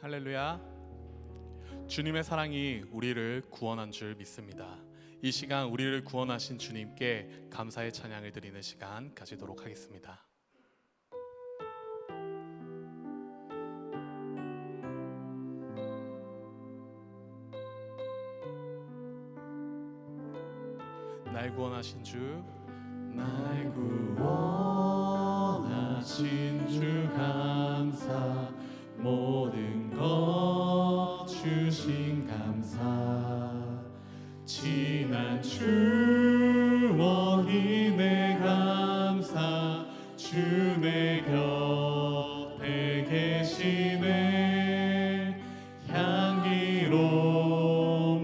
할렐루야. 주님의 사랑이 우리를 구원한 줄 믿습니다. 이 시간 우리를 구원하신 주님께 감사의 찬양을 드리는 시간 가지도록 하겠습니다. 날 구원하신 주, 날 구원하신 주 감사, 모든 것 주신 감사, 지난 추억이 내 감사, 주 내 곁에 계시네. 향기로운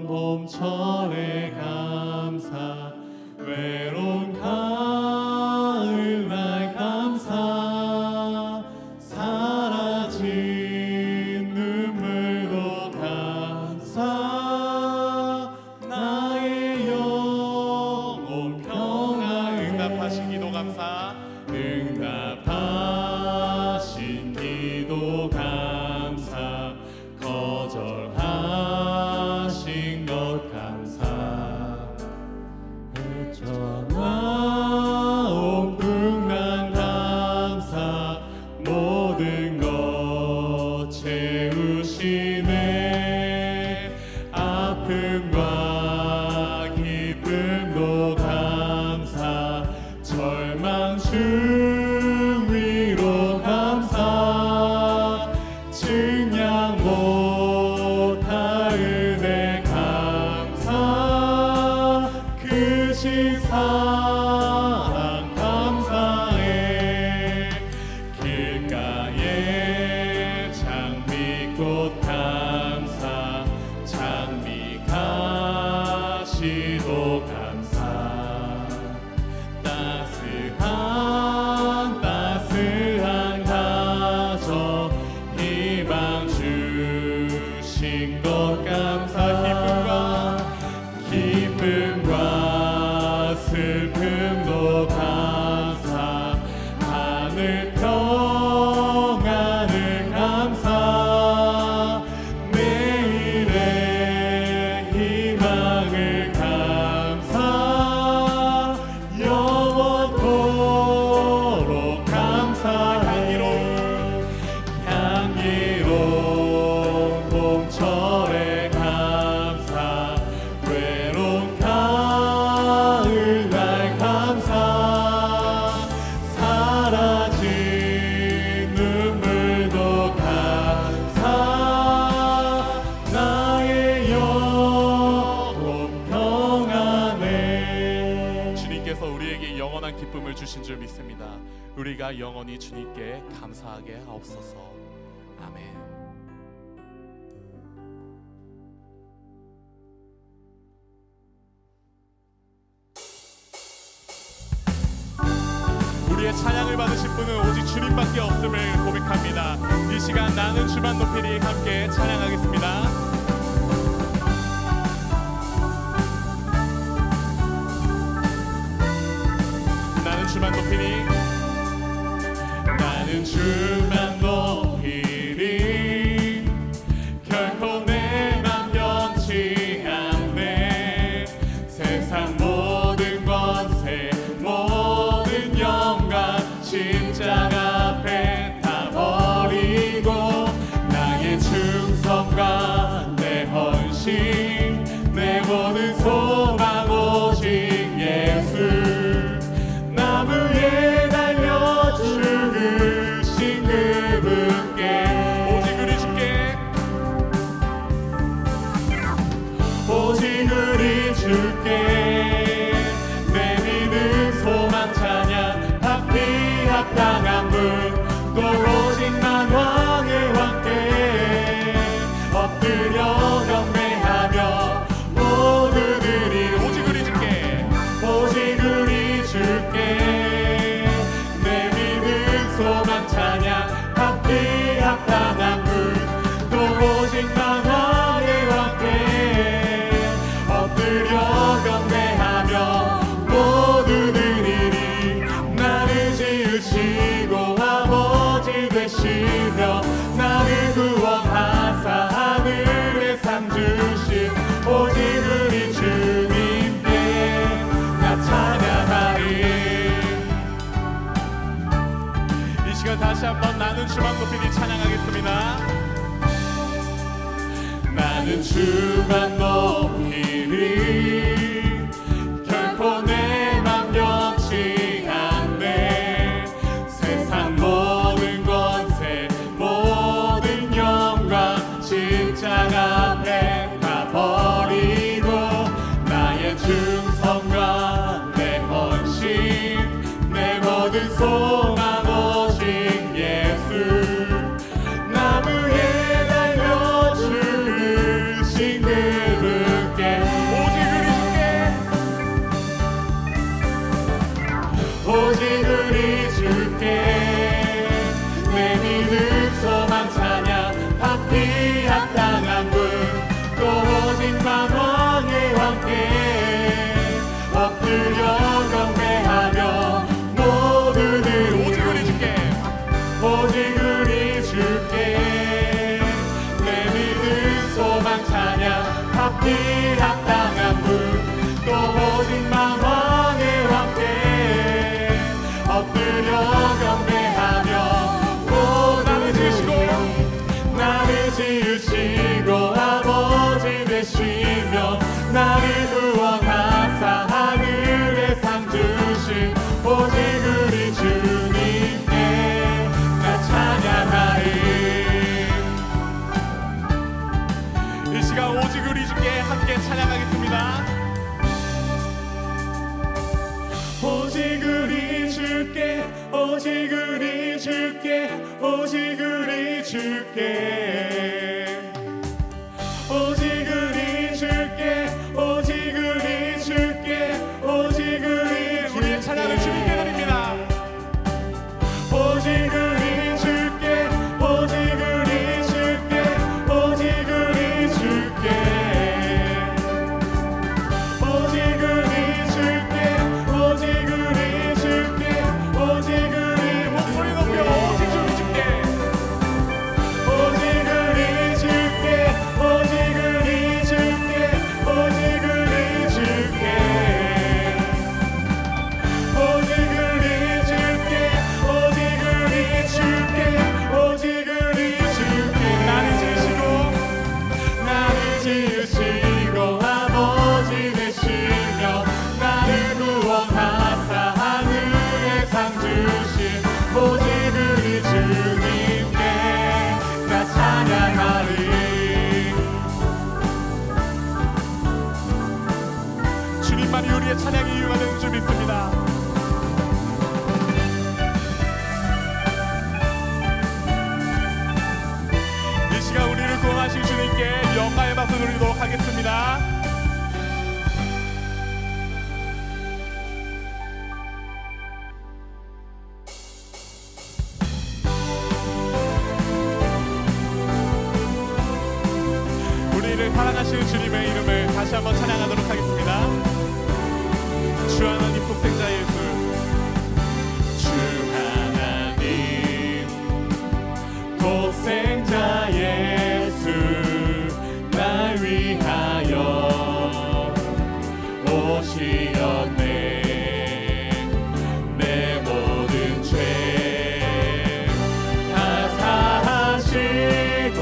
봄철의 감사, 외로운 가을 날 감사, 사라진 눈물도 감사, 나의 영혼 평안. 응답하신 기도 감사, 응답하신 기도 감사, 거절하신 것 감사, 헤쳐나온 풍랑 감사, 모든 것 채우시네. 아픔과 기쁨도 감사, 절망 중 위로 감사, 증량 못할 은혜 감사, 크신 사랑 감사해. 길가에 장미꽃 감사, 장미 가시도 감사, 따스한 가정 희망 주신 것 감사, 기쁨과 슬픔도 감사, 하늘 평안을 감사, 내일의 희망을 감사, 영원토록 감사. 향기로운 봄철의 감사, 외로운 가을 날 감사, 사라진 눈물도 감사, 나의 영혼 평안해. 주님께서 우리에게 영원한 기쁨을 주신 줄 믿습니다. 우리가 영원히 주님께 감사하게 하옵소서. 아멘. 우리의 찬양을 받으실 분은 오직 주님밖에 없음을 고백합니다. 이 시간 나는 주만 높이리 함께 찬양하겠습니다. 나는 주만 높이리, 나는 주만 높이리, 결코 내 맘 변치 않네. 세상 모든 권세 모든 영광 십자가 앞에 다 버리고, 나의 충성과 내 헌신, 내 모든 소망 오직 예수, 나무 위에 달려 죽으신 그분께 오직 우리 주께, 오직 우리 주께 내 믿음 소망 찬양, 받기 합당한 분, 또 오직 만 왕의 왕께 엎드려 경배하며 모두들이 오직 우리 주께, 오직 우리 주께 내 믿음 소망 찬양, 받기 합당한 분, 또 오직 만 왕의 왕께 엎드려 경배하며 모두들이 나를 지으시고 아버지 되시며 나를 구원하사 다시 한번 나는 주만 높이리 찬양하겠습니다. 나는 주만 높이리 결코 내 맘 변치 않네. 세상 모든 권세 모든 영광 십자가 앞에 다 버리고 나의 충성과 내 헌신 내 모든 소망 오직 예수 나무에 달려 죽으신 그분께 오직 우리 주께 내 믿음 소망 찬양 바삐 합당한 분 또 오직 만왕의 왕께 엎드려 경배하며 모두들 오직 우리 주께 내 믿음 소망 찬양 바삐 합당한 분 또 오직 만왕의 왕께 엎드려 경배하며 나를 지으시고 아버지 되시며 나를 구원하사 하늘에 상 주신 오직 우리 주님께 나 찬양하리. 이 시간 오직 우리 주께 함께 찬양하겠습니다. 오직 우리 주께 오직 우리 주께 오직 우리 주께 오직 우리 주께 오직 우리 주께 오직 우리의 찬양을 주님께 드립니다. 오직 우리 주께 오직 우리 주께 오직 우리 주께 오직 우리 주께 오직 우리 주께 오직 우리 목소리 높여 오직 우리 주께 오직 우리 주께 오직 우리 주께 오직 우리 주께 오직 우리 주께 오직 우리 주께 오직 우리 주께 나를 지으시고 아버지 되시며 나를 구원하사 하늘에 상 주신 오직 우리 주님께 나 찬양하리. 주님만이 우리의 찬양이 이유가 되는 줄 믿습니다. 이 시간 우리를 구원하신 주님께 영광의 박수 드리도록 하겠습니다. 우리를 사랑하시는 주님의 이름을 다시 한번 찬양하도록 하겠습니다. 주 하나님 독생자 예수 주 하나님 독생자 예수 날 위하여 오시었네. 내 모든 죄 다 사하시고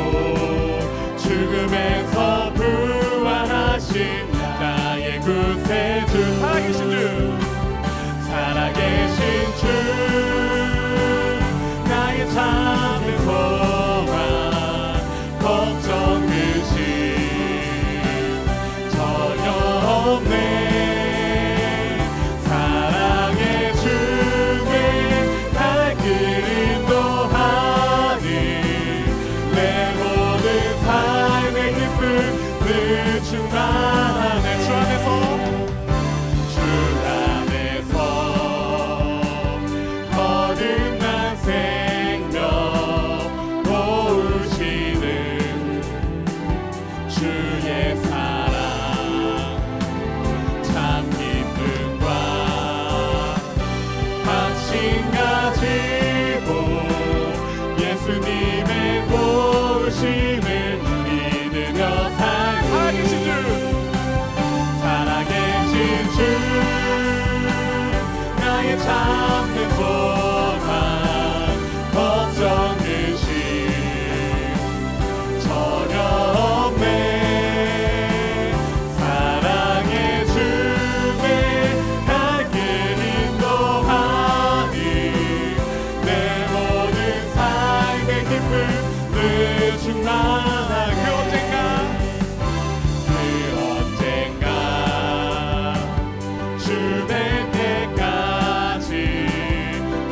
죽음에서 부활하신 나의 구세주 살아계신 주 나의 참된 소망 걱정 의심 전혀 없네. 사랑의 주께 날 인도하니 내 모든 삶의 기쁨 늘 충만하네. 주 안에서 거듭난 생명 도우시는 주의 사랑 참 기쁨과 확신 가지고 예수님의 도우심을 믿으며 살아계신 주 나의 참된 소망 걱정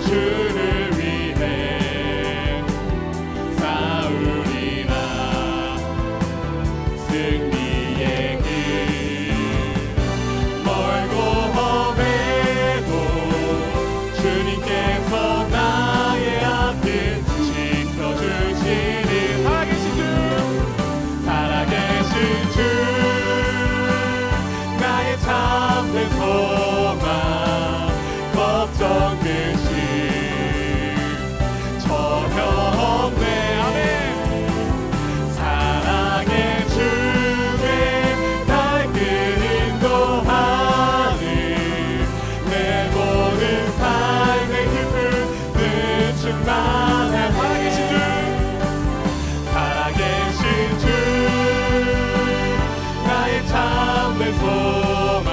주를 위해 싸우리라. 승리의 길 멀고 험해도 주님께서 나의 앞을 지켜주시니 살아계신 주 나의 참된 소망 걱정 대신 전혀 없네. 아멘. 사랑의 주의 날 그 인도하니 내 모든 삶의 기쁨은 충만한 살아계신 주 나의 참된 소망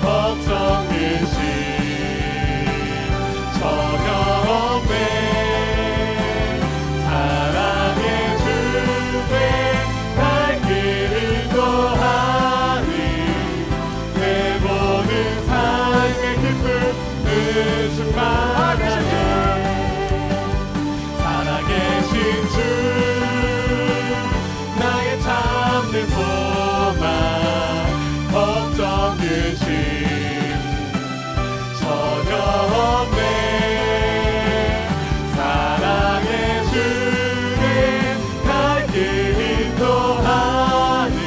걱정 대신 전혀 없네. 사랑의 주의 날 그 인도하니 내 모든 삶의 기쁨은 충만하네. 살아계신 주 나의 참된 소망 걱정 대신 전혀 없네. 사랑의 주의 날 길 인도하니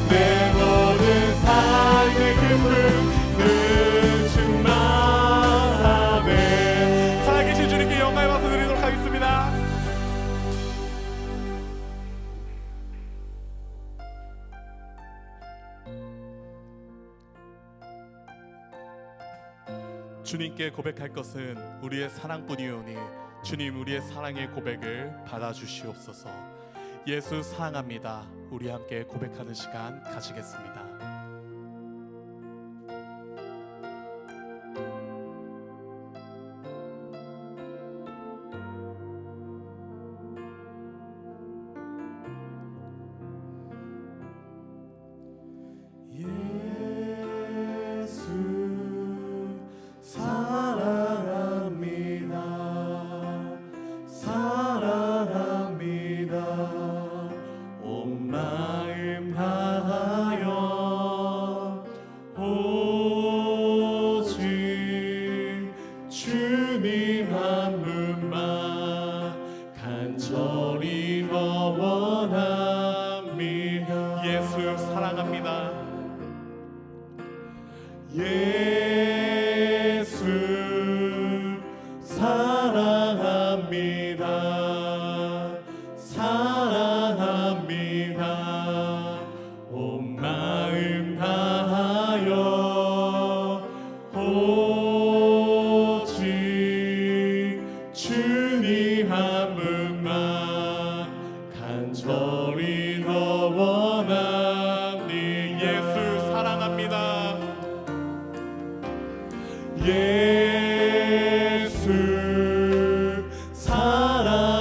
내 모든 삶의 기쁨은 충만하네. 살아계신 주님께 영광의 박수 드리도록 하겠습니다. 주님께 고백할 것은 우리의 사랑뿐이오니 주님 우리의 사랑의 고백을 받아주시옵소서. 예수 사랑합니다. 우리 함께 고백하는 시간 가지겠습니다. 예수 사랑합니다. 사랑합니다. 온 마음 다하여 오직 주님 한 분만 간절히 더 원하니. 예수 사랑합니다. 예수 사랑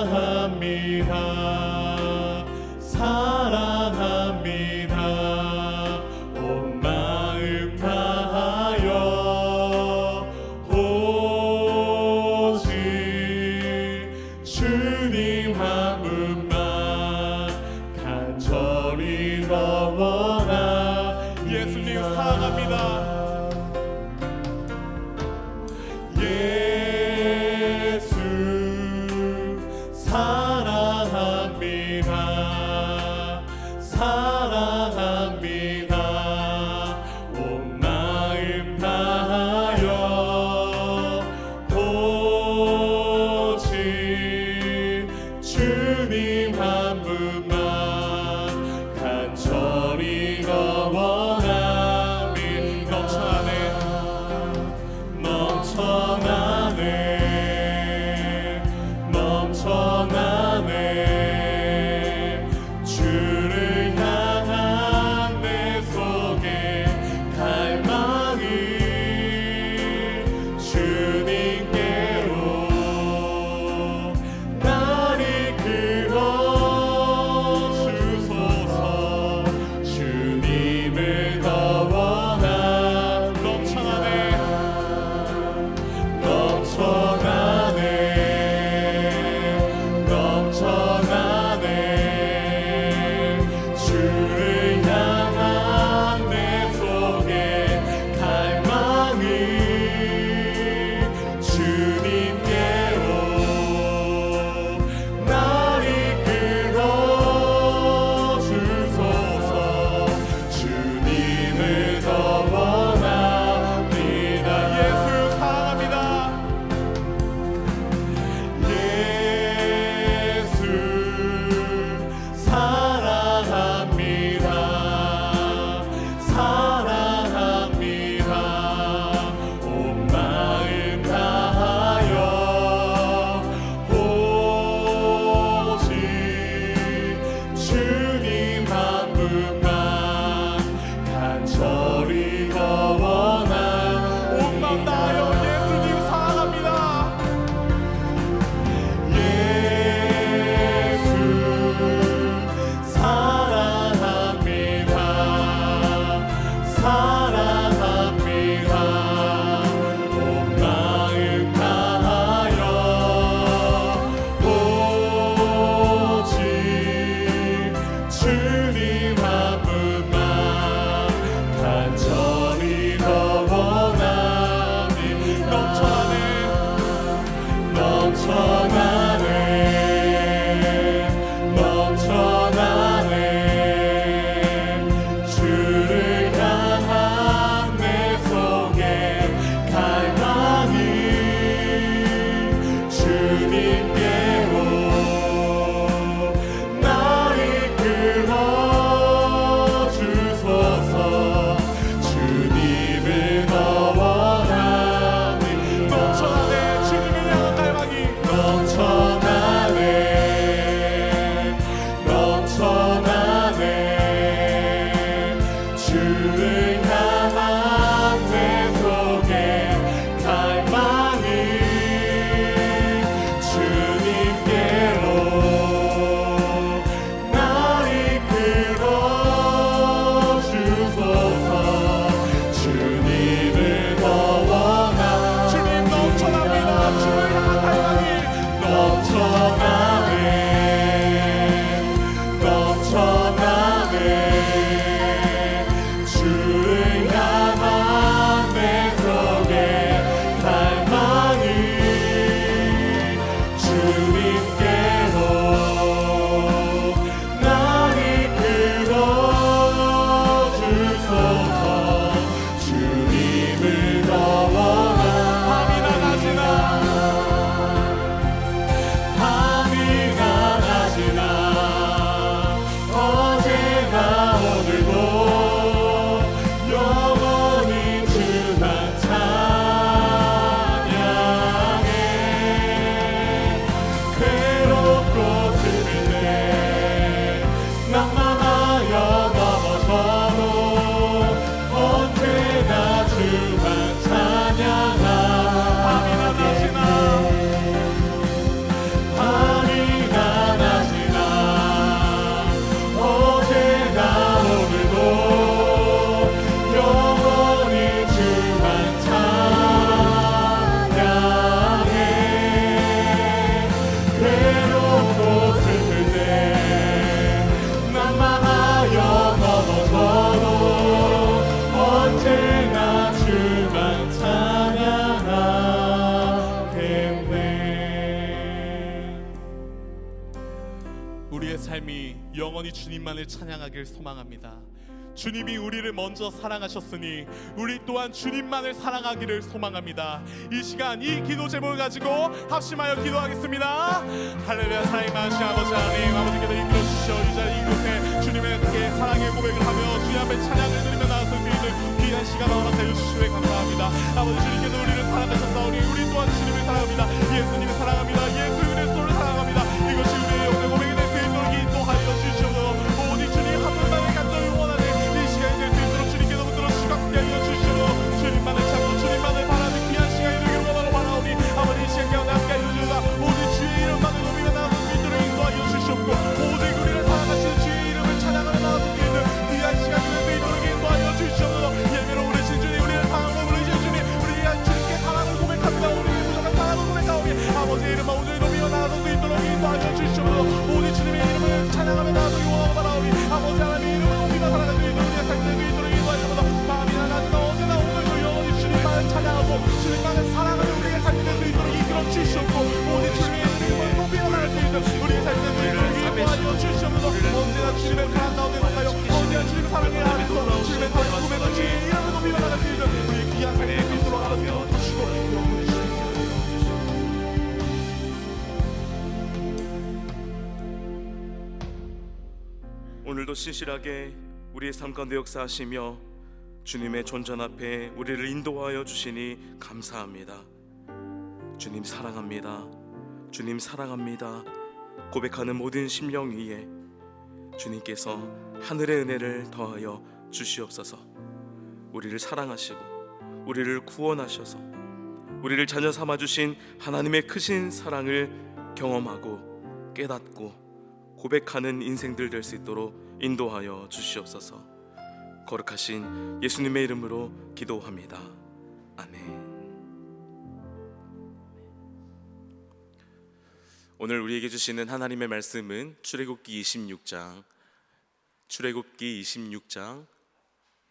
우리의 삶이 영원히 주님만을 찬양하길 소망합니다. 주님이 우리를 먼저 사랑하셨으니 우리 또한 주님만을 사랑하기를 소망합니다. 이 시간 이 기도 제목을 가지고 합심하여 기도하겠습니다. 할렐루야. 사랑이 많으신 아버지 하나님, 아버지께서 이끌어 주시어 이 자리 이곳에 주님의 사랑의 고백을 하며 주님 앞에 찬양을 드리며 나아설 수 있는 귀한 시간 허락하여 주시에 감사합니다. 아버지, 주님께서 우리를 사랑하셨사오니 우리 또한 주님을 사랑합니다. 예수님을 사랑합니다. 예수 그리스도를 사랑합니다. 이것이 우리의 영혼의 고백이 될 수 있도록 인도하여 주시옵소서. 오직 주님 한 분만을 간절히 원하는 이 시간이 될 수 있도록 주님께서 붙들어 주갑게 하여 주시옵소서. 주님만을 찾고 주님만을 바라는 귀한 시간이 되기를 바라오니 아버지, 이 시간 가운데 함께 하여 주시옵소서. 오직 주의 이름만을 높이며 나아갈 수 있도록 인도하여 주시옵고, 오직 우리를 사랑하시는 주의 이름을 찬양하며 나아갈 수 있는 귀한 시간이 될 수 있도록 인도하여 주시옵소서. 예배로 오르신 주님, 우리를 사랑으로 부르신 주님, 우리 주님께 사랑을 고백합니다. 우리의 부족한 사랑을 고백하오니 아버지의 이름만 온전히 높이며 나아갈 수 있도록 인도하여 주시옵소서. 오직 주님의 이름을 찬양하며 나아가기 원하고 바라오니 아버지 하나님의 이름을 높이며 살아갈 수 있도록 우리의 삶이 될 수 있도록 인도하여 주옵소서. 밤이나 낮이나 언제나 오늘도 영원히 주님만을 찬양하고 주님만을 사랑하는 우리의 삶이 될 수 있도록 이끌어 주시옵고, 오직 주님의 이름을 높이며 나아갈 수 있는 우리의 삶이 될 수 있도록 인도하여 주시옵소서. 언제나 주님의 사랑 가운데 속하여 언제나 주님의 사랑에 안에서 주님의 사랑의 고백을 주의 이름을 높이며 나아갈 수 있는 우리의 귀한 삶이 될 수 있도록 하나님께서 주시고 영원히 주님께 오늘도 신실하게 우리의 삶 가운데 역사하시며 주님의 존전 앞에 우리를 인도하여 주시니 감사합니다. 주님 사랑합니다. 주님 사랑합니다. 고백하는 모든 심령 위에 주님께서 하늘의 은혜를 더하여 주시옵소서. 우리를 사랑하시고 우리를 구원하셔서 우리를 자녀 삼아 주신 하나님의 크신 사랑을 경험하고 깨닫고 고백하는 인생들 될 수 있도록 인도하여 주시옵소서. 거룩하신 예수님의 이름으로 기도합니다. 아멘. 오늘 우리에게 주시는 하나님의 말씀은 출애굽기 26장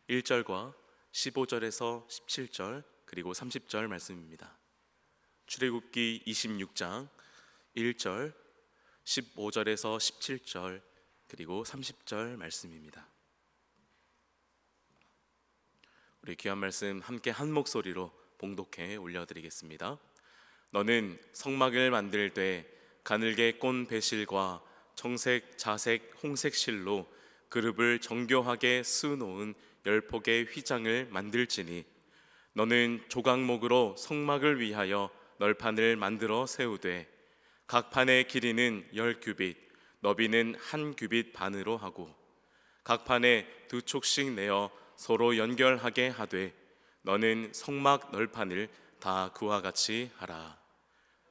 1절과 15절에서 17절 그리고 30절 말씀입니다. 출애굽기 26장 1절, 15절에서 17절, 그리고 30절 말씀입니다. 우리 귀한 말씀 함께 한 목소리로 봉독해 올려드리겠습니다. 너는 성막을 만들 때 가늘게 꼰 배실과 청색, 자색, 홍색 실로 그룹을 정교하게 쓰놓은 10폭의 휘장을 만들지니 너는 조각목으로 성막을 위하여 널판을 만들어 세우되 각 판의 길이는 10규빗, 너비는 1규빗 반으로 하고 각 판에 2촉씩 내어 서로 연결하게 하되 너는 성막 널판을 다 그와 같이 하라.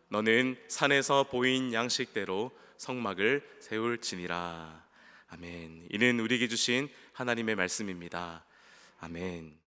너는 산에서 보인 양식대로 성막을 세울지니라. 아멘. 이는 우리에게 주신 하나님의 말씀입니다. 아멘.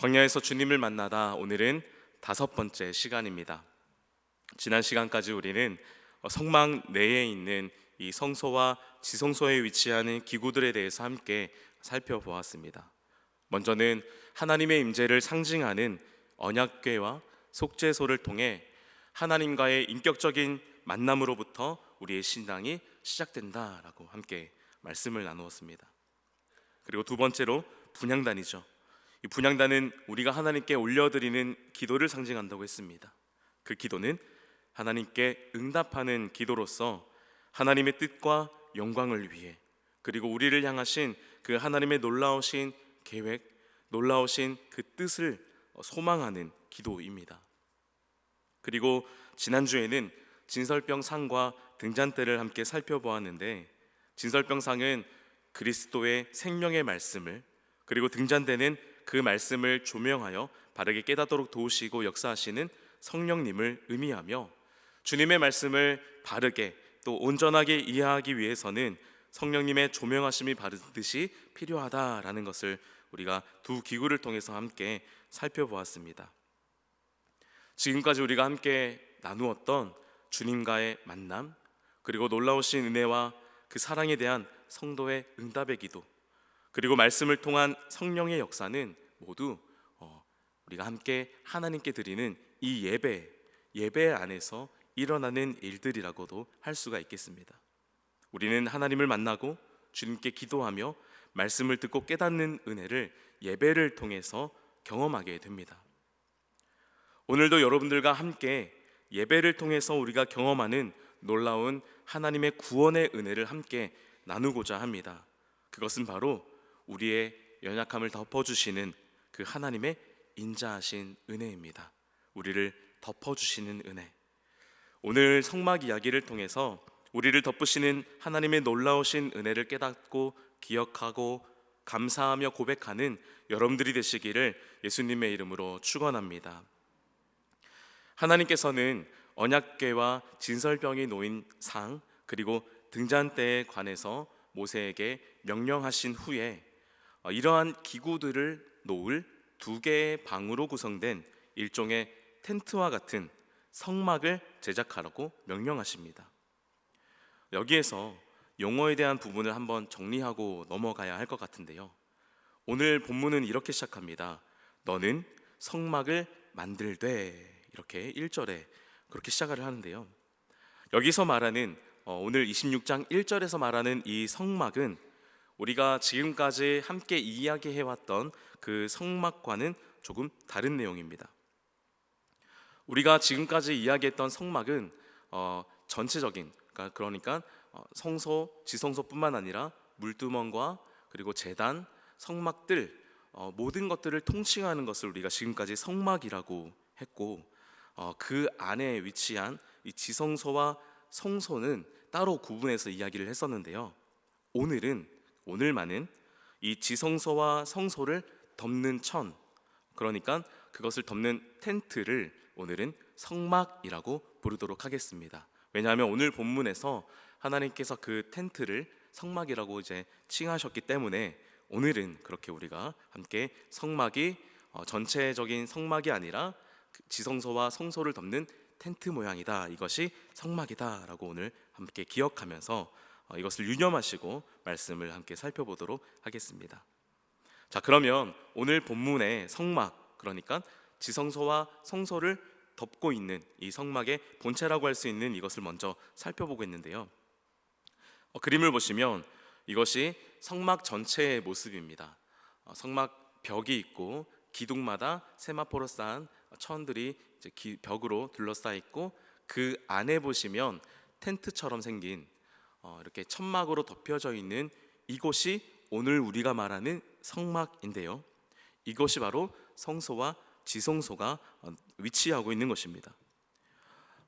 광야에서 주님을 만나다 오늘은 5번째 시간입니다. 지난 시간까지 우리는 성막 내에 있는 이 성소와 지성소에 위치하는 기구들에 대해서 함께 살펴보았습니다. 먼저는 하나님의 임재를 상징하는 언약궤와 속죄소를 통해 하나님과의 인격적인 만남으로부터 우리의 신앙이 시작된다라고 함께 말씀을 나누었습니다. 그리고 두 번째로 분향단이죠. 이 분향단은 우리가 하나님께 올려드리는 기도를 상징한다고 했습니다. 그 기도는 하나님께 응답하는 기도로서 하나님의 뜻과 영광을 위해, 그리고 우리를 향하신 그 하나님의 놀라우신 계획, 놀라우신 그 뜻을 소망하는 기도입니다. 그리고 지난주에는 진설병 상과 등잔대를 함께 살펴보았는데, 진설병상은 그리스도의 생명의 말씀을, 그리고 등잔대는 그 말씀을 조명하여 바르게 깨닫도록 도우시고 역사하시는 성령님을 의미하며, 주님의 말씀을 바르게 또 온전하게 이해하기 위해서는 성령님의 조명하심이 반드시 필요하다라는 것을 우리가 두 기구를 통해서 함께 살펴보았습니다. 지금까지 우리가 함께 나누었던 주님과의 만남, 그리고 놀라우신 은혜와 그 사랑에 대한 성도의 응답의 기도, 그리고 말씀을 통한 성령의 역사는 모두 우리가 함께 하나님께 드리는 이 예배 안에서 일어나는 일들이라고도 할 수가 있겠습니다. 우리는 하나님을 만나고 주님께 기도하며 말씀을 듣고 깨닫는 은혜를 예배를 통해서 경험하게 됩니다. 오늘도 여러분들과 함께 예배를 통해서 우리가 경험하는 놀라운 하나님의 구원의 은혜를 함께 나누고자 합니다. 그것은 바로 우리의 연약함을 덮어주시는 그 하나님의 인자하신 은혜입니다. 우리를 덮어주시는 은혜. 오늘 성막 이야기를 통해서 우리를 덮으시는 하나님의 놀라우신 은혜를 깨닫고 기억하고 감사하며 고백하는 여러분들이 되시기를 예수님의 이름으로 축원합니다. 하나님께서는 언약궤와 진설병이 놓인 상, 그리고 등잔대에 관해서 모세에게 명령하신 후에 이러한 기구들을 놓을 두 개의 방으로 구성된 일종의 텐트와 같은 성막을 제작하라고 명령하십니다. 여기에서 용어에 대한 부분을 한번 정리하고 넘어가야 할 것 같은데요. 오늘 본문은 이렇게 시작합니다. 너는 성막을 만들되, 이렇게 1절에 그렇게 시작을 하는데요. 여기서 말하는 오늘 26장 1절에서 말하는 이 성막은 우리가 지금까지 함께 이야기해왔던 그 성막과는 조금 다른 내용입니다. 우리가 지금까지 이야기했던 성막은 전체적인, 그러니까 성소, 지성소뿐만 아니라 물두멍과 그리고 제단, 성막들, 모든 것들을 통칭하는 것을 우리가 지금까지 성막이라고 했고, 그 안에 위치한 이 지성소와 성소는 따로 구분해서 이야기를 했었는데요. 오늘만은 이 지성소와 성소를 덮는 천, 그러니까 그것을 덮는 텐트를 오늘은 성막이라고 부르도록 하겠습니다. 왜냐하면 오늘 본문에서 하나님께서 그 텐트를 성막이라고 이제 칭하셨기 때문에 오늘은 그렇게 우리가 함께 성막이 전체적인 성막이 아니라 지성소와 성소를 덮는 텐트 모양이다, 이것이 성막이다 라고 오늘 함께 기억하면서 이것을 유념하시고 말씀을 함께 살펴보도록 하겠습니다. 자, 그러면 오늘 본문의 성막, 그러니까 지성소와 성소를 덮고 있는 이 성막의 본체라고 할 수 있는 이것을 먼저 살펴보겠는데요. 그림을 보시면 이것이 성막 전체의 모습입니다. 성막 벽이 있고 기둥마다 세마포로 쌓은 천들이 이제 벽으로 둘러싸여 있고, 그 안에 보시면 텐트처럼 생긴 이렇게 천막으로 덮여져 있는 이곳이 오늘 우리가 말하는 성막인데요. 이것이 바로 성소와 지성소가 위치하고 있는 것입니다.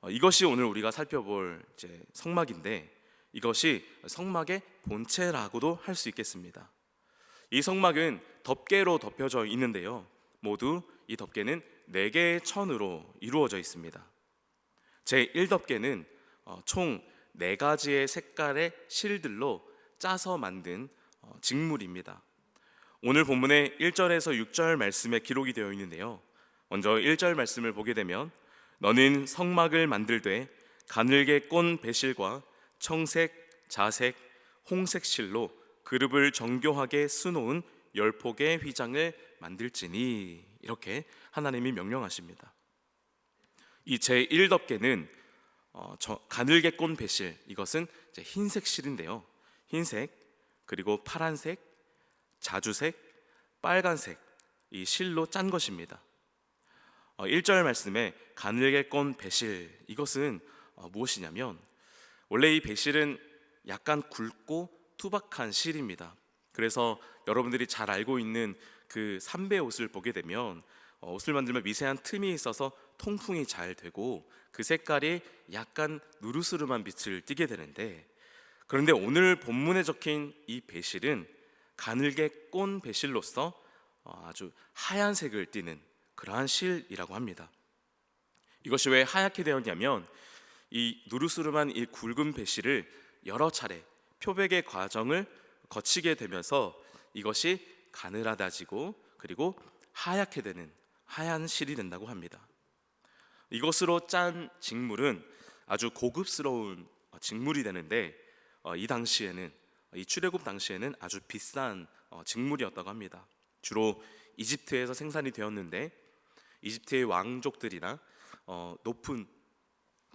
이것이 오늘 우리가 살펴볼 이제 성막인데, 이것이 성막의 본체라고도 할 수 있겠습니다. 이 성막은 덮개로 덮여져 있는데요. 모두 이 덮개는 4개의 천으로 이루어져 있습니다. 제1덮개는 총 4가지의 색깔의 실들로 짜서 만든 직물입니다. 오늘 본문의 1절에서 6절 말씀에 기록이 되어 있는데요. 먼저 1절 말씀을 보게 되면 너는 성막을 만들되 가늘게 꼰 배실과 청색, 자색, 홍색 실로 그룹을 정교하게 수놓은 10폭의 휘장을 만들지니, 이렇게 하나님이 명령하십니다. 이 제1덮개는 가늘게 꼰 배실, 이것은 이제 흰색 실인데요. 흰색, 그리고 파란색, 자주색, 빨간색, 이 실로 짠 것입니다. 1절 말씀에 가늘게 꼰 배실, 이것은 무엇이냐면 원래 이 배실은 약간 굵고 투박한 실입니다. 그래서 여러분들이 잘 알고 있는 그 삼배 옷을 보게 되면 옷을 만들면 미세한 틈이 있어서 통풍이 잘 되고 그 색깔이 약간 누르스름한 빛을 띠게 되는데, 그런데 오늘 본문에 적힌 이 배실은 가늘게 꼰 배실로서 아주 하얀색을 띠는 그러한 실이라고 합니다. 이것이 왜 하얗게 되었냐면 이 누르스름한 이 굵은 배실을 여러 차례 표백의 과정을 거치게 되면서 이것이 가늘어다지고 그리고 하얗게 되는 하얀 실이 된다고 합니다. 이것으로 짠 직물은 아주 고급스러운 직물이 되는데 이 당시에는 이 출애굽 당시에는 아주 비싼 직물이었다고 합니다. 주로 이집트에서 생산이 되었는데 이집트의 왕족들이나 높은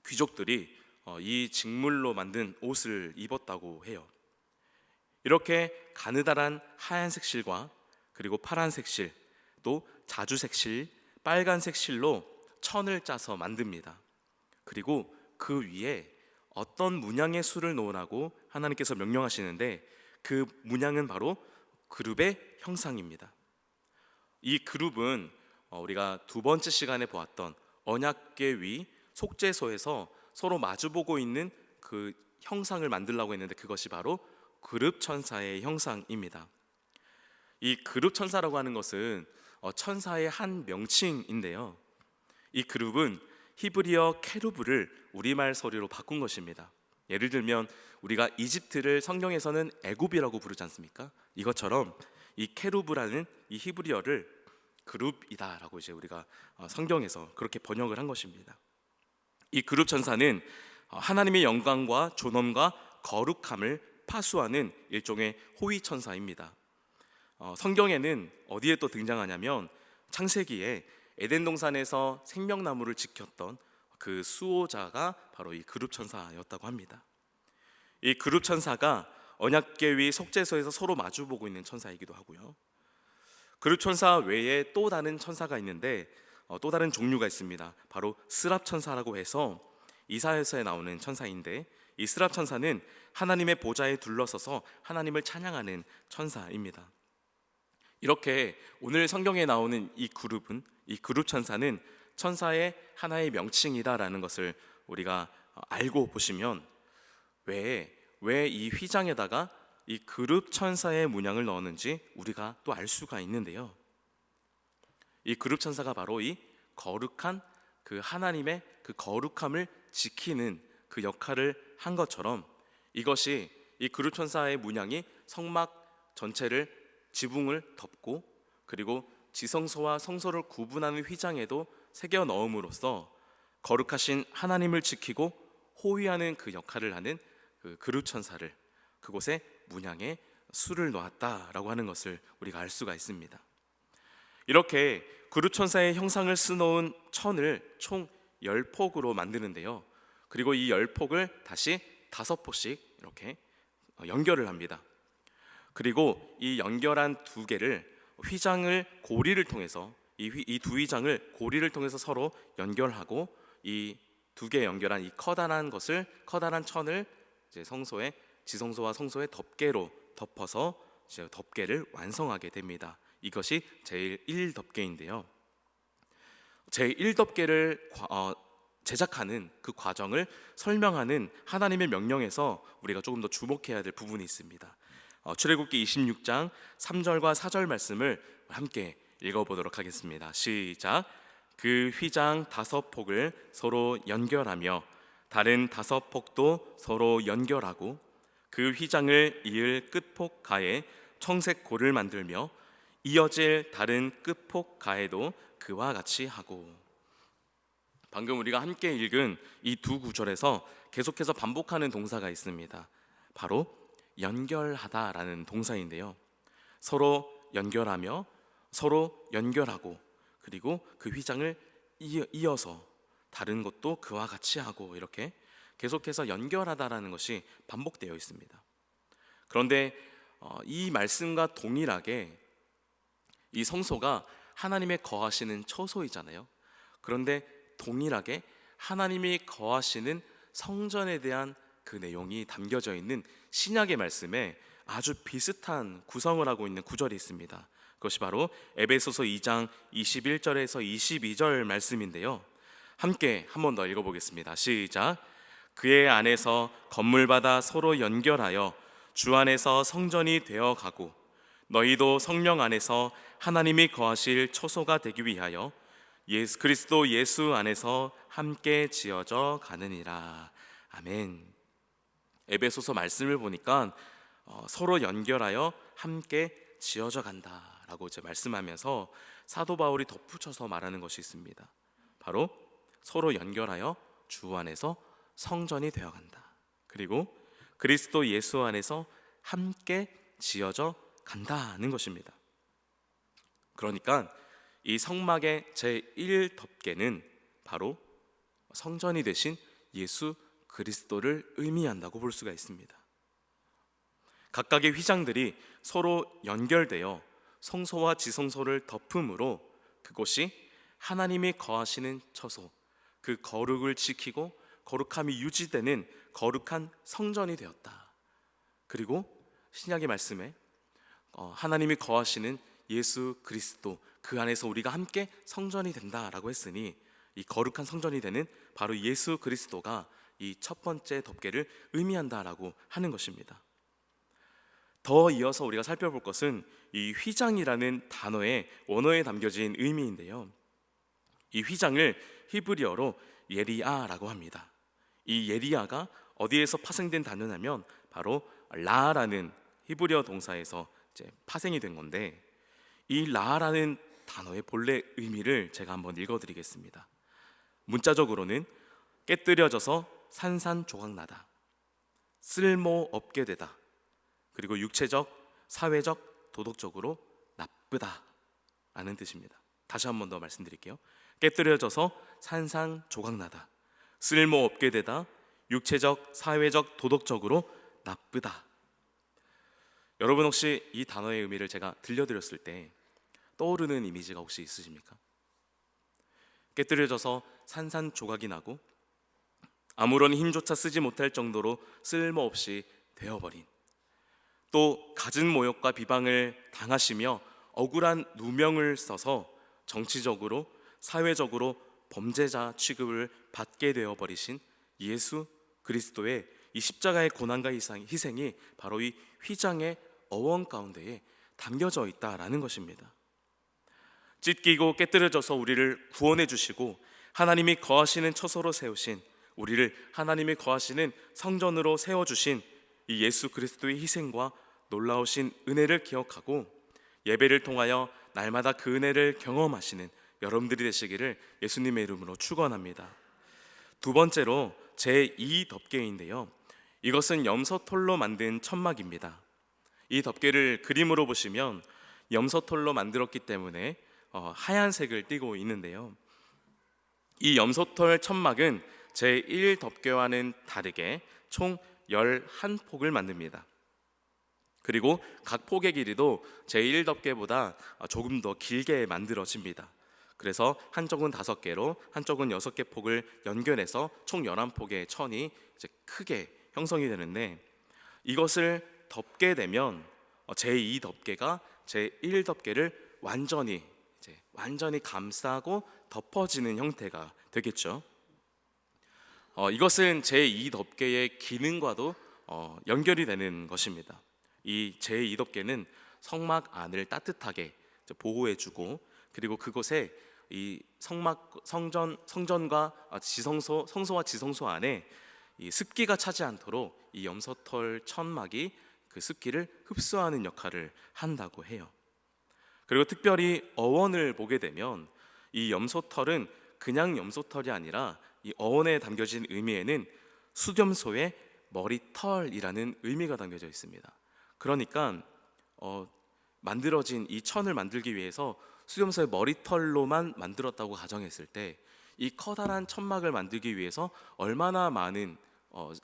귀족들이 이 직물로 만든 옷을 입었다고 해요. 이렇게 가느다란 하얀색 실과 그리고 파란색 실, 또 자주색 실, 빨간색 실로 천을 짜서 만듭니다. 그리고 그 위에 어떤 문양의 수를 놓으라고 하나님께서 명령하시는데 그 문양은 바로 그룹의 형상입니다. 이 그룹은 우리가 두 번째 시간에 보았던 언약궤 위 속죄소에서 서로 마주보고 있는 그 형상을 만들려고 했는데 그것이 바로 그룹 천사의 형상입니다. 이 그룹 천사라고 하는 것은 천사의 한 명칭인데요. 이 그룹은 히브리어 케루브를 우리말 소리로 바꾼 것입니다. 예를 들면 우리가 이집트를 성경에서는 애굽이라고 부르지 않습니까? 이것처럼 이 케루브라는 이 히브리어를 그룹이다라고 이제 우리가 성경에서 그렇게 번역을 한 것입니다. 이 그룹 천사는 하나님의 영광과 존엄과 거룩함을 파수하는 일종의 호위 천사입니다. 성경에는 어디에 또 등장하냐면 창세기에 에덴 동산에서 생명나무를 지켰던 그 수호자가 바로 이 그룹 천사였다고 합니다. 이 그룹 천사가 언약궤 위 속죄소에서 서로 마주보고 있는 천사이기도 하고요. 그룹 천사 외에 또 다른 천사가 있는데 또 다른 종류가 있습니다. 바로 스랍 천사라고 해서 이사야서에 나오는 천사인데 이 스랍 천사는 하나님의 보좌에 둘러서서 하나님을 찬양하는 천사입니다. 이렇게 오늘 성경에 나오는 이 그룹은 이 그룹 천사는 천사의 하나의 명칭이다라는 것을 우리가 알고 보시면 왜 이 휘장에다가 이 그룹 천사의 문양을 넣었는지 우리가 또 알 수가 있는데요. 이 그룹 천사가 바로 이 거룩한 그 하나님의 그 거룩함을 지키는 그 역할을 한 것처럼 이것이 이 그룹 천사의 문양이 성막 전체를 지붕을 덮고 그리고 지성소와 성소를 구분하는 휘장에도 새겨 넣음으로써 거룩하신 하나님을 지키고 호위하는 그 역할을 하는 그 그룹 천사를 그곳에 문양에 수를 놓았다라고 하는 것을 우리가 알 수가 있습니다. 이렇게 그룹 천사의 형상을 쓰놓은 천을 총 10폭으로 만드는데요. 그리고 이 10폭을 다시 5포씩 이렇게 연결을 합니다. 그리고 이 연결한 두 개를 휘장을 고리를 통해서 이 두 휘장을 고리를 통해서 서로 연결하고 이 두 개 연결한 이 커다란 천을 이제 성소의 지성소와 성소의 덮개로 덮어서 이제 덮개를 완성하게 됩니다. 이것이 제1덮개인데요. 제1덮개를 제작하는 그 과정을 설명하는 하나님의 명령에서 우리가 조금 더 주목해야 될 부분이 있습니다. 출애굽기 26장 3절과 4절 말씀을 함께 읽어보도록 하겠습니다. 시작. 그 휘장 5폭을 서로 연결하며 다른 5폭도 서로 연결하고 그 휘장을 이을 끝폭 가에 청색 고를 만들며 이어질 다른 끝폭 가에도 그와 같이 하고. 방금 우리가 함께 읽은 이 두 구절에서 계속해서 반복하는 동사가 있습니다. 바로 연결하다라는 동사인데요. 서로 연결하며 서로 연결하고 그리고 그 휘장을 이어서 다른 것도 그와 같이 하고 이렇게 계속해서 연결하다라는 것이 반복되어 있습니다. 그런데 이 말씀과 동일하게 이 성소가 하나님의 거하시는 처소이잖아요. 그런데 동일하게 하나님이 거하시는 성전에 대한 그 내용이 담겨져 있는 신약의 말씀에 아주 비슷한 구성을 하고 있는 구절이 있습니다. 그것이 바로 에베소서 2장 21절에서 22절 말씀인데요. 함께 한 번 더 읽어보겠습니다. 시작. 그의 안에서 건물받아 서로 연결하여 주 안에서 성전이 되어 가고 너희도 성령 안에서 하나님이 거하실 처소가 되기 위하여 예수 그리스도 예수 안에서 함께 지어져 가느니라. 아멘. 에베소서 말씀을 보니까 서로 연결하여 함께 지어져 간다라고 이제 말씀하면서 사도 바울이 덧붙여서 말하는 것이 있습니다. 바로 서로 연결하여 주 안에서 성전이 되어 간다. 그리고 그리스도 예수 안에서 함께 지어져 간다는 것입니다. 그러니까 이 성막의 제1덮개는 바로 성전이 되신 예수 그리스도를 의미한다고 볼 수가 있습니다. 각각의 휘장들이 서로 연결되어 성소와 지성소를 덮음으로 그곳이 하나님이 거하시는 처소, 그 거룩을 지키고 거룩함이 유지되는 거룩한 성전이 되었다. 그리고 신약의 말씀에 하나님이 거하시는 예수 그리스도, 그 안에서 우리가 함께 성전이 된다라고 했으니 이 거룩한 성전이 되는 바로 예수 그리스도가 이 첫 번째 덮개를 의미한다라고 하는 것입니다. 더 이어서 우리가 살펴볼 것은 이 휘장이라는 단어의 원어에 담겨진 의미인데요. 이 휘장을 히브리어로 예리아라고 합니다. 이 예리아가 어디에서 파생된 단어냐면 바로 라라는 히브리어 동사에서 이제 파생이 된 건데, 이 라라는 단어의 본래 의미를 제가 한번 읽어드리겠습니다. 문자적으로는 깨뜨려져서 산산조각나다, 쓸모없게 되다, 그리고 육체적, 사회적, 도덕적으로 나쁘다 라는 뜻입니다. 다시 한 번 더 말씀드릴게요. 깨뜨려져서 산산조각나다, 쓸모없게 되다, 육체적, 사회적, 도덕적으로 나쁘다. 여러분 혹시 이 단어의 의미를 제가 들려드렸을 때 떠오르는 이미지가 혹시 있으십니까? 깨뜨려져서 산산조각이 나고 아무런 힘조차 쓰지 못할 정도로 쓸모없이 되어버린, 또 갖은 모욕과 비방을 당하시며 억울한 누명을 써서 정치적으로 사회적으로 범죄자 취급을 받게 되어버리신 예수 그리스도의 이 십자가의 고난과 희생이 바로 이 휘장의 어원 가운데에 담겨져 있다라는 것입니다. 찢기고 깨뜨려져서 우리를 구원해 주시고 하나님이 거하시는 처소로 세우신, 우리를 하나님이 거하시는 성전으로 세워주신 이 예수 그리스도의 희생과 놀라우신 은혜를 기억하고 예배를 통하여 날마다 그 은혜를 경험하시는 여러분들이 되시기를 예수님의 이름으로 축원합니다. 두 번째로 제2덮개인데요, 이것은 염소털로 만든 천막입니다. 이 덮개를 그림으로 보시면 염소털로 만들었기 때문에 하얀색을 띠고 있는데요, 이 염소털 천막은 제1덮개와는 다르게 총 11폭을 만듭니다. 그리고 각 폭의 길이도 제1덮개보다 조금 더 길게 만들어집니다. 그래서 한쪽은 5개로 한쪽은 6개 폭을 연결해서 총 11폭의 천이 이제 크게 형성이 되는데, 이것을 덮게 되면 제2덮개가 제1덮개를 완전히 감싸고 덮어지는 형태가 되겠죠. 이것은 제2덮개의 기능과도 연결이 되는 것입니다. 이 제2덮개는 성막 안을 따뜻하게 보호해주고, 그리고 그곳에 이 성전과 성소와 지성소 안에 이 습기가 차지 않도록 이 염소털 천막이 그 습기를 흡수하는 역할을 한다고 해요. 그리고 특별히 어원을 보게 되면 이 염소털은 그냥 염소털이 아니라 이 어원에 담겨진 의미에는 수렴소의 머리털이라는 의미가 담겨져 있습니다. 그러니까 만들어진 이 천을 만들기 위해서 수렴소의 머리털로만 만들었다고 가정했을 때 이 커다란 천막을 만들기 위해서 얼마나 많은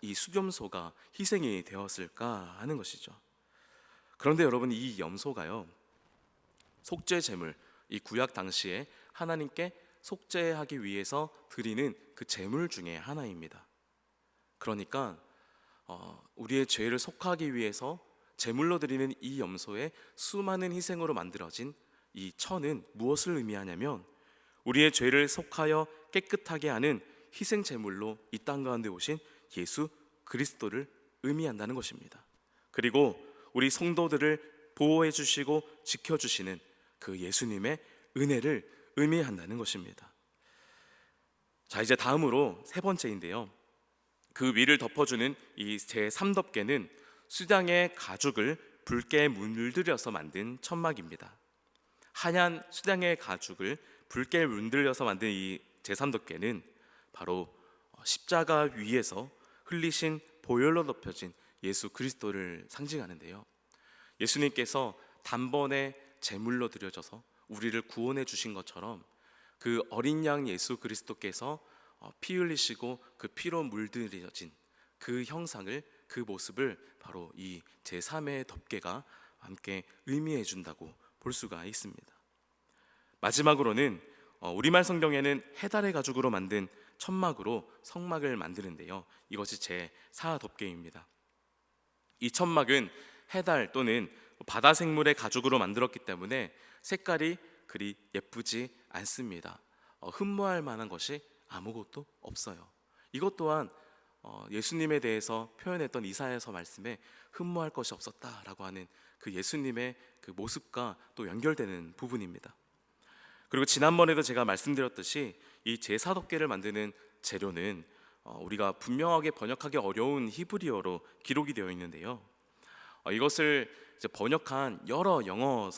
이 수렴소가 희생이 되었을까 하는 것이죠. 그런데 여러분, 이 염소가요, 속죄 제물, 이 구약 당시에 하나님께 속죄하기 위해서 드리는 그 제물 중에 하나입니다. 그러니까 우리의 죄를 속하기 위해서 제물로 드리는 이 염소의 수많은 희생으로 만들어진 이 천은 무엇을 의미하냐면, 우리의 죄를 속하여 깨끗하게 하는 희생 제물로 이 땅 가운데 오신 예수 그리스도를 의미한다는 것입니다. 그리고 우리 성도들을 보호해 주시고 지켜 주시는 그 예수님의 은혜를 의미한다는 것입니다. 자, 이제 다음으로 세 번째인데요. 그 위를 덮어주는 이 제3덮개는 수량의 가죽을 붉게 물들여서 만든 천막입니다. 하얀 수량의 가죽을 붉게 물들여서 만든 이 제3덮개는 바로 십자가 위에서 흘리신 보혈로 덮여진 예수 그리스도를 상징하는데요. 예수님께서 단번에 제물로 드려져서 우리를 구원해 주신 것처럼 그 어린 양 예수 그리스도께서 피 흘리시고 그 피로 물들여진 그 형상을, 그 모습을 바로 이 제3의 덮개가 함께 의미해 준다고 볼 수가 있습니다. 마지막으로는 우리말 성경에는 해달의 가죽으로 만든 천막으로 성막을 만드는데요. 이것이 제4 덮개입니다. 이 천막은 해달 또는 바다 생물의 가죽으로 만들었기 때문에 색깔이 그리 예쁘지 않습니다. 흠모할 만한 것이 아무것도 없어요. 이것 또한 예수님에 대해서 표현했던 이사야서 말씀에 흠모할 것이 없었다라고 하는 그 예수님의 그 모습과 또 연결되는 부분입니다. 그리고 지난번에도 제가 말씀드렸듯이 이 제4덮개를 만드는 재료는 우리가 분명하게 번역하기 어려운 히브리어로 기록이 되어 있는데요. 이것을 이제 번역한 여러 영어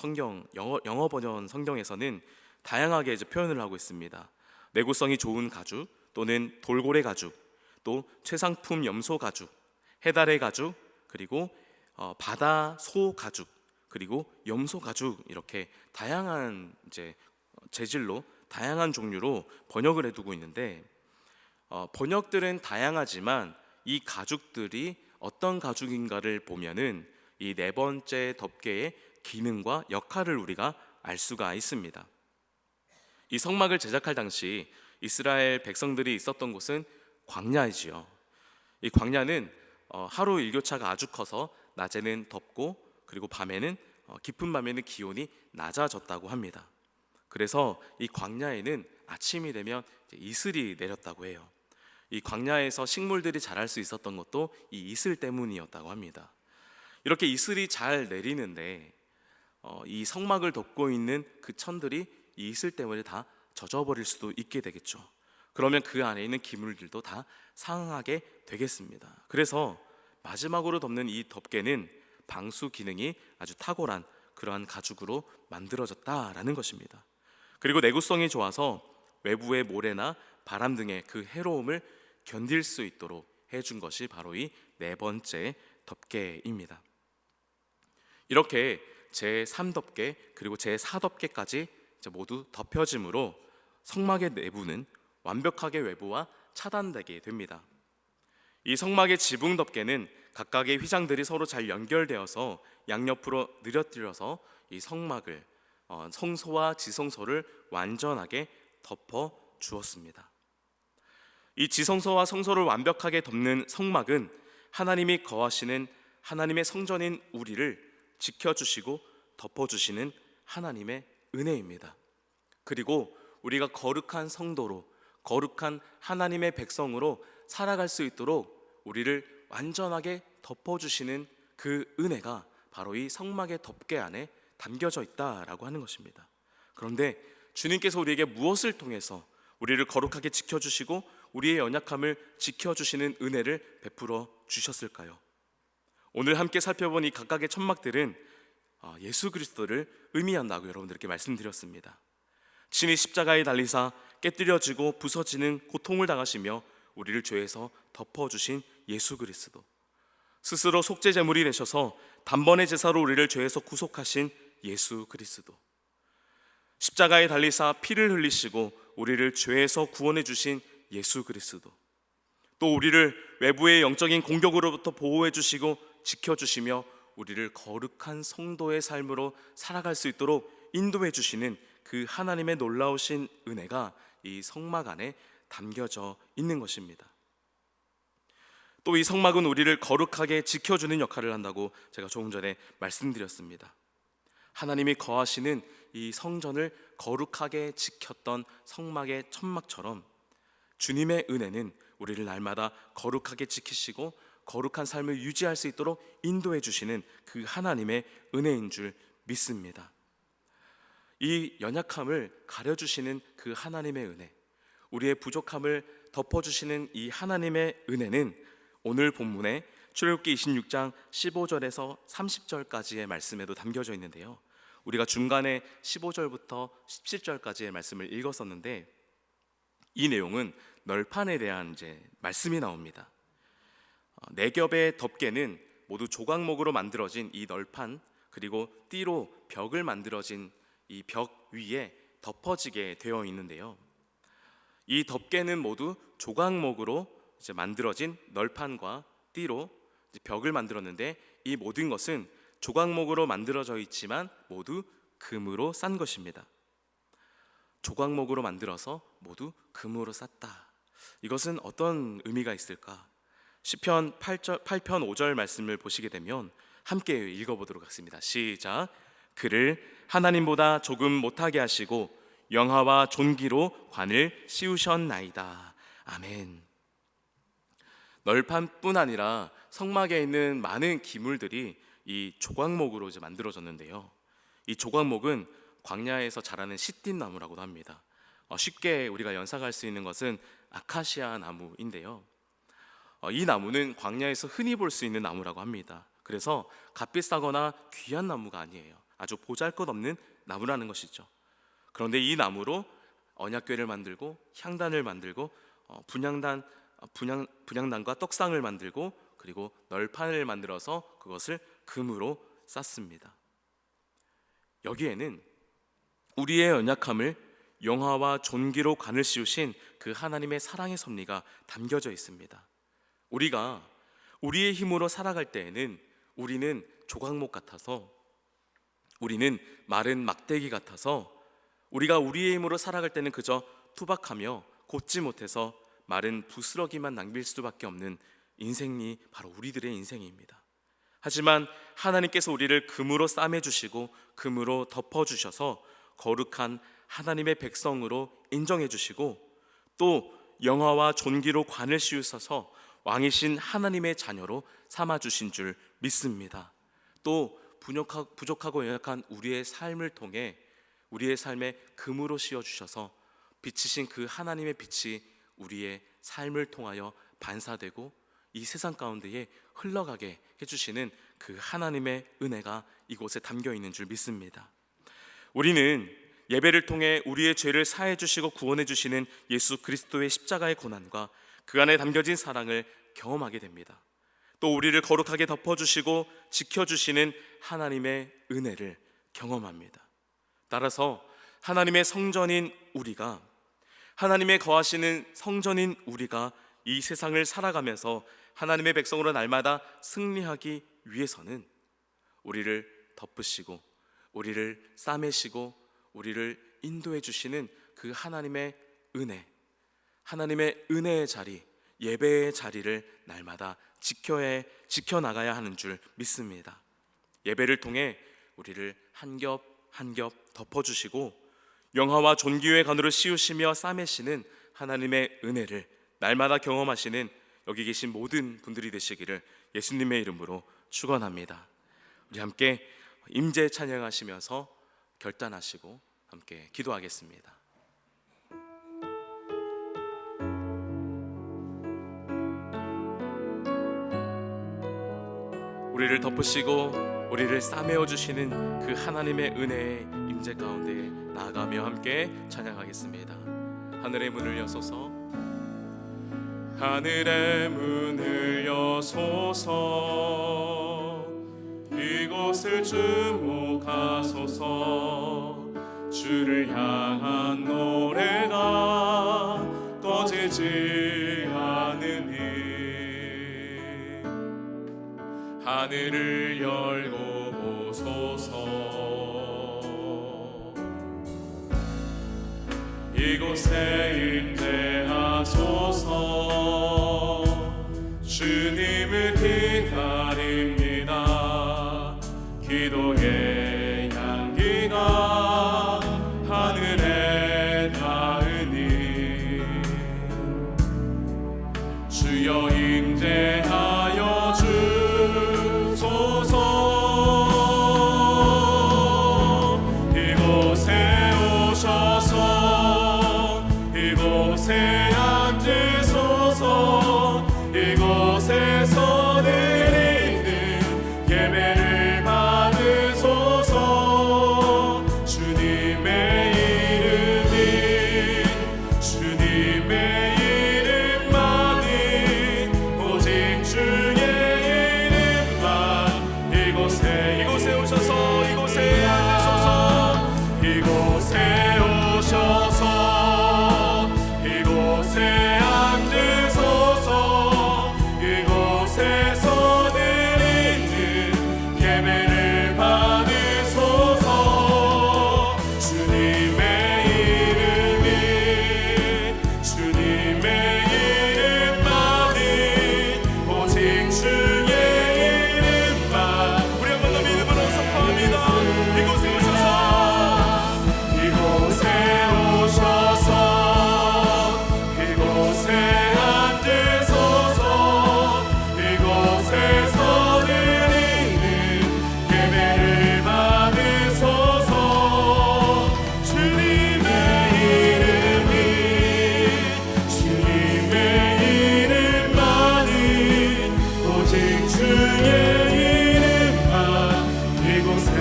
버전 성경에서는 다양하게 이제 표현을 하고 있습니다. 내구성이 좋은 가죽 또는 돌고래 가죽, 또 최상품 염소 가죽, 해달의 가죽, 그리고 바다 소 가죽, 그리고 염소 가죽, 이렇게 다양한 이제 재질로 다양한 종류로 번역을 해두고 있는데 번역들은 다양하지만 이 가죽들이 어떤 가죽인가를 보면은 이 네 번째 덮개의 기능과 역할을 우리가 알 수가 있습니다. 이 성막을 제작할 당시 이스라엘 백성들이 있었던 곳은 광야이지요. 이 광야는 하루 일교차가 아주 커서 낮에는 덥고 그리고 밤에는 깊은 밤에는 기온이 낮아졌다고 합니다. 그래서 이 광야에는 아침이 되면 이슬이 내렸다고 해요. 이 광야에서 식물들이 자랄 수 있었던 것도 이 이슬 때문이었다고 합니다. 이렇게 이슬이 잘 내리는데 이 성막을 덮고 있는 그 천들이 이 이슬 때문에 다 젖어버릴 수도 있게 되겠죠. 그러면 그 안에 있는 기물들도 다 상하게 되겠습니다. 그래서 마지막으로 덮는 이 덮개는 방수 기능이 아주 탁월한 그러한 가죽으로 만들어졌다라는 것입니다. 그리고 내구성이 좋아서 외부의 모래나 바람 등의 그 해로움을 견딜 수 있도록 해준 것이 바로 이 네 번째 덮개입니다. 이렇게 제3덮개 그리고 제4덮개까지 모두 덮여짐으로 성막의 내부는 완벽하게 외부와 차단되게 됩니다. 이 성막의 지붕 덮개는 각각의 휘장들이 서로 잘 연결되어서 양옆으로 늘어뜨려서 이 성막을 성소와 지성소를 완전하게 덮어 주었습니다. 이 지성소와 성소를 완벽하게 덮는 성막은 하나님이 거하시는 하나님의 성전인 우리를 지켜주시고 덮어주시는 하나님의 은혜입니다. 그리고 우리가 거룩한 성도로, 거룩한 하나님의 백성으로 살아갈 수 있도록 우리를 완전하게 덮어주시는 그 은혜가 바로 이 성막의 덮개 안에 담겨져 있다라고 하는 것입니다. 그런데 주님께서 우리에게 무엇을 통해서 우리를 거룩하게 지켜주시고 우리의 연약함을 지켜주시는 은혜를 베풀어 주셨을까요? 오늘 함께 살펴본 이 각각의 천막들은 예수 그리스도를 의미한다고 여러분들께 말씀드렸습니다. 친히 십자가에 달리사 깨뜨려지고 부서지는 고통을 당하시며 우리를 죄에서 덮어주신 예수 그리스도, 스스로 속죄 제물이 되셔서 단번에 제사로 우리를 죄에서 구속하신 예수 그리스도, 십자가에 달리사 피를 흘리시고 우리를 죄에서 구원해 주신 예수 그리스도, 또 우리를 외부의 영적인 공격으로부터 보호해 주시고 지켜주시며 우리를 거룩한 성도의 삶으로 살아갈 수 있도록 인도해 주시는 그 하나님의 놀라우신 은혜가 이 성막 안에 담겨져 있는 것입니다. 또 이 성막은 우리를 거룩하게 지켜주는 역할을 한다고 제가 조금 전에 말씀드렸습니다. 하나님이 거하시는 이 성전을 거룩하게 지켰던 성막의 천막처럼 주님의 은혜는 우리를 날마다 거룩하게 지키시고 거룩한 삶을 유지할 수 있도록 인도해 주시는 그 하나님의 은혜인 줄 믿습니다. 이 연약함을 가려주시는 그 하나님의 은혜, 우리의 부족함을 덮어주시는 이 하나님의 은혜는 오늘 본문에 출애굽기 26장 15절에서 30절까지의 말씀에도 담겨져 있는데요, 우리가 중간에 15절부터 17절까지의 말씀을 읽었었는데 이 내용은 널판에 대한 이제 말씀이 나옵니다. 네 겹의 덮개는 모두 조각목으로 만들어진 이 널판, 그리고 띠로 벽을 만들어진 이 벽 위에 덮어지게 되어 있는데요, 이 덮개는 모두 조각목으로 이제 만들어진 널판과 띠로 이제 벽을 만들었는데, 이 모든 것은 조각목으로 만들어져 있지만 모두 금으로 싼 것입니다. 조각목으로 만들어서 모두 금으로 쌌다. 이것은 어떤 의미가 있을까? 시편 8편 5절 말씀을 보시게 되면 함께 읽어보도록 하겠습니다. 시작. 그를 하나님보다 조금 못하게 하시고 영화와 존귀로 관을 씌우셨나이다. 아멘. 널판뿐 아니라 성막에 있는 많은 기물들이 이 조각목으로 이제 만들어졌는데요, 이 조각목은 광야에서 자라는 시띠나무라고도 합니다. 쉽게 우리가 연상할 수 있는 것은 아카시아 나무인데요, 이 나무는 광야에서 흔히 볼 수 있는 나무라고 합니다. 그래서 값비싸거나 귀한 나무가 아니에요. 아주 보잘것없는 나무라는 것이죠. 그런데 이 나무로 언약궤를 만들고 향단을 만들고 분향단과 떡상을 만들고 그리고 널판을 만들어서 그것을 금으로 쌌습니다. 여기에는 우리의 연약함을 영화와 존귀로 관을 씌우신 그 하나님의 사랑의 섭리가 담겨져 있습니다. 우리가 우리의 힘으로 살아갈 때에는 우리는 조각목 같아서, 우리는 마른 막대기 같아서, 우리가 우리의 힘으로 살아갈 때는 그저 투박하며 곧지 못해서 마른 부스러기만 남길 수밖에 없는 인생이 바로 우리들의 인생입니다. 하지만 하나님께서 우리를 금으로 싸매주시고 금으로 덮어주셔서 거룩한 하나님의 백성으로 인정해주시고 또 영화와 존귀로 관을 씌우셔서 왕이신 하나님의 자녀로 삼아주신 줄 믿습니다. 또 부족하고 연약한 우리의 삶을 통해 우리의 삶에 금으로 씌워주셔서 비치신 그 하나님의 빛이 우리의 삶을 통하여 반사되고 이 세상 가운데에 흘러가게 해주시는 그 하나님의 은혜가 이곳에 담겨있는 줄 믿습니다. 우리는 예배를 통해 우리의 죄를 사해 주시고 구원해 주시는 예수 그리스도의 십자가의 고난과 그 안에 담겨진 사랑을 경험하게 됩니다. 또 우리를 거룩하게 덮어주시고 지켜주시는 하나님의 은혜를 경험합니다. 따라서 하나님의 성전인 우리가, 하나님의 거하시는 성전인 우리가 이 세상을 살아가면서 하나님의 백성으로 날마다 승리하기 위해서는 우리를 덮으시고 우리를 싸매시고 우리를 인도해 주시는 그 하나님의 은혜, 하나님의 은혜의 자리, 예배의 자리를 날마다 지켜나가야 하는 줄 믿습니다. 예배를 통해 우리를 한 겹 한 겹 덮어주시고 영화와 존귀의 관으로 씌우시며 싸매시는 하나님의 은혜를 날마다 경험하시는 여기 계신 모든 분들이 되시기를 예수님의 이름으로 축원합니다. 우리 함께 임재 찬양하시면서 결단하시고 함께 기도하겠습니다. 우리를 덮으시고 우리를 싸매어 주시는 그 하나님의 은혜의 임재 가운데 나아가며 함께 찬양하겠습니다. 하늘의 문을 여소서, 하늘의 문을 여소서, 이곳을 주목하소서. 주를 향한 노래가 꺼지지 않으니 하늘을 열고 보소서. 이곳에 임재하소서. 주님을 기다립니다. 기도의 향기가 하늘에 닿으니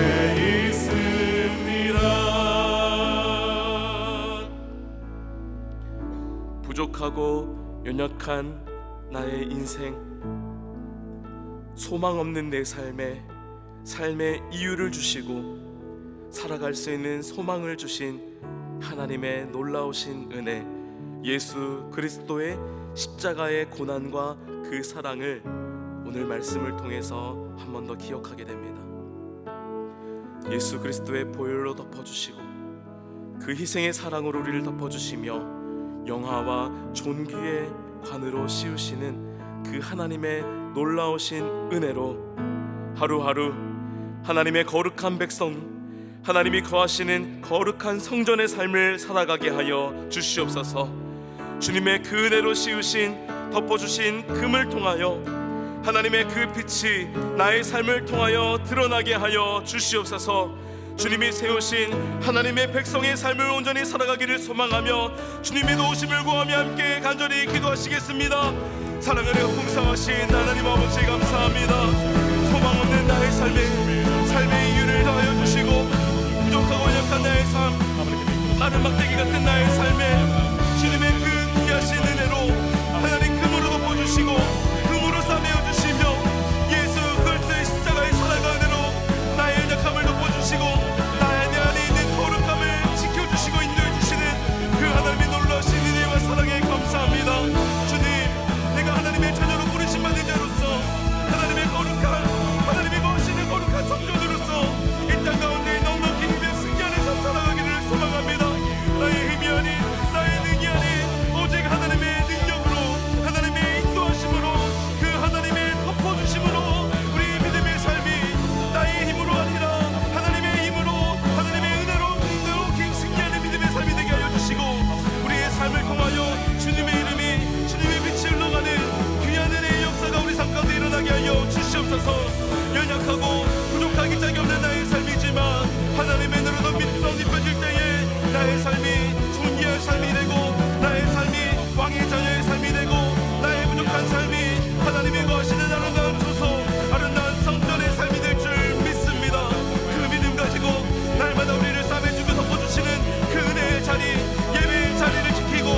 돼 있습니다. 부족하고 연약한 나의 인생, 소망 없는 내 삶의 이유를 주시고 살아갈 수 있는 소망을 주신 하나님의 놀라우신 은혜, 예수 그리스도의 십자가의 고난과 그 사랑을 오늘 말씀을 통해서 한 번 더 기억하게 됩니다. 예수 그리스도의 보혈로 덮어주시고 그 희생의 사랑으로 우리를 덮어주시며 영화와 존귀의 관으로 씌우시는 그 하나님의 놀라우신 은혜로 하루하루 하나님의 거룩한 백성, 하나님이 거하시는 거룩한 성전의 삶을 살아가게 하여 주시옵소서. 주님의 그 은혜로 씌우신 덮어주신 금을 통하여 하나님의 그 빛이 나의 삶을 통하여 드러나게 하여 주시옵소서. 주님이 세우신 하나님의 백성의 삶을 온전히 살아가기를 소망하며 주님의 도우심을 구하며 함께 간절히 기도하시겠습니다. 사랑을 풍성하신 하나님 아버지 감사합니다. 소망 없는 나의 삶의 이유를 더하여 주시고 부족하고 약한 나의 삶, 마른 막대기 같은 나의 삶에 주님의 그 귀하신 은혜로 하나님 금으로 덮어주시고 금으로 싸매어 주시며 예수 그리스도의 십자가의 사랑과 은혜로 나의 연약함을 덮어주시고 나의 안에 있는 거룩함을 지켜주시고 인도해 주시는 그 하나님의 놀라우신 은혜와 사랑에 감사합니다. 주님, 내가 하나님의 자녀로 부르심 받은 자로서 하나님의 거룩한, 하나님의 거하시는 거룩한 성전으로서 이 땅 가운데 넉넉히 힘에 승리하는 삶 살아가기를 소망합니다. 나의 힘이 아닌, 나의 능이 아닌 오직 하나님의 능력으로, 하나님의 인도하심으로, 그 하나님의 덮어주심으로 우리의 믿음의 삶이 나의 힘으로 아니라 하나님의 힘으로, 하나님의 은혜로 승리하는 믿음의 삶이 되게 하여 주시고 우리의 삶을 통하여 주님의 이름이, 주님의 빛이 흘러가는 귀한 은혜의 역사가 우리 삶 가운데 일어나게 하여 주시옵소서. 연약하고 부족하기 짝이 없는 나의 삶이지만 하나님의 눈으로 믿어 입혀질 때에 나의 삶이 존귀한 삶이 되고 나의 삶이 왕의 자녀의 삶이 되고 나의 부족한 삶이 하나님의 거하시는 아름다운 초소, 아름다운 성전의 삶이 될 줄 믿습니다. 그 믿음 가지고 날마다 우리를 싸매주고 덮어주시는 그 은혜의 자리, 예배의 자리를 지키고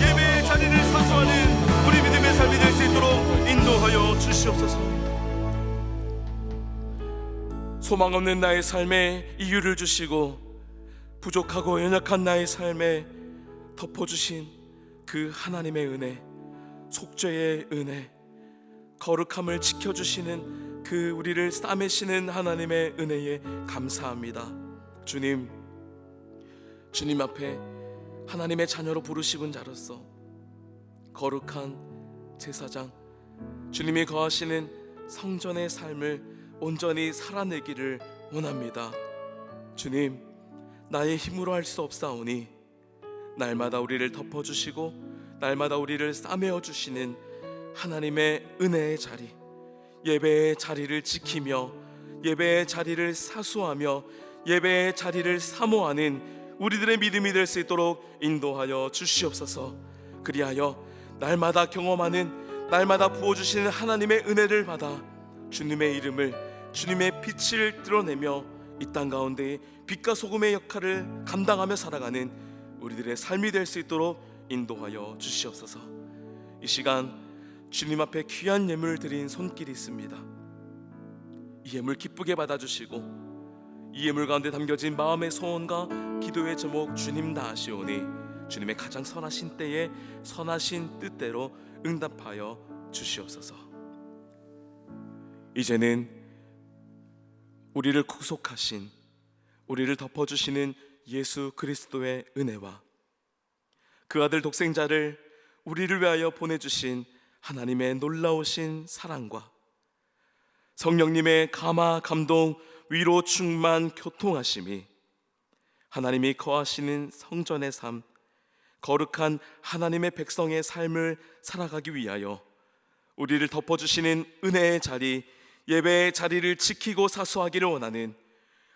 예배의 자리를 사수하는 우리 믿음의 삶이 될 수 있도록 인도하여 주시옵소서. 소망 없는 나의 삶에 이유를 주시고 부족하고 연약한 나의 삶에 덮어주신 그 하나님의 은혜, 속죄의 은혜, 거룩함을 지켜주시는 그 우리를 싸매시는 하나님의 은혜에 감사합니다. 주님 앞에 하나님의 자녀로 부르시는 자로서 거룩한 제사장, 주님이 거하시는 성전의 삶을 온전히 살아내기를 원합니다. 주님, 나의 힘으로 할 수 없사오니 날마다 우리를 덮어주시고 날마다 우리를 싸매어 주시는 하나님의 은혜의 자리, 예배의 자리를 지키며 예배의 자리를 사수하며 예배의 자리를 사모하는 우리들의 믿음이 될 수 있도록 인도하여 주시옵소서. 그리하여 날마다 경험하는, 날마다 부어주시는 하나님의 은혜를 받아 주님의 이름을, 주님의 빛을 드러내며 이 땅 가운데 빛과 소금의 역할을 감당하며 살아가는 우리들의 삶이 될 수 있도록 인도하여 주시옵소서. 이 시간 주님 앞에 귀한 예물을 드린 손길이 있습니다. 이 예물 기쁘게 받아주시고 이 예물 가운데 담겨진 마음의 소원과 기도의 제목 주님 다 아시오니 주님의 가장 선하신 때에 선하신 뜻대로 응답하여 주시옵소서. 이제는 우리를 구속하신, 우리를 덮어주시는 예수 그리스도의 은혜와 그 아들 독생자를 우리를 위하여 보내주신 하나님의 놀라우신 사랑과 성령님의 감화, 감동, 위로, 충만, 교통하심이 하나님이 거하시는 성전의 삶, 거룩한 하나님의 백성의 삶을 살아가기 위하여 우리를 덮어주시는 은혜의 자리, 예배의 자리를 지키고 사수하기를 원하는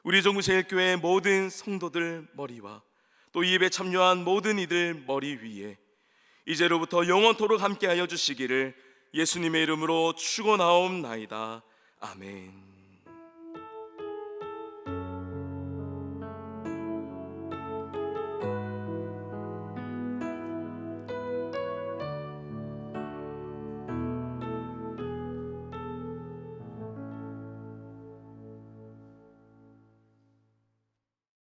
우리 정부제일교회 모든 성도들 머리와 또 이 예배 참여한 모든 이들 머리 위에 이제로부터 영원토록 함께하여 주시기를 예수님의 이름으로 축원하옵나이다. 아멘.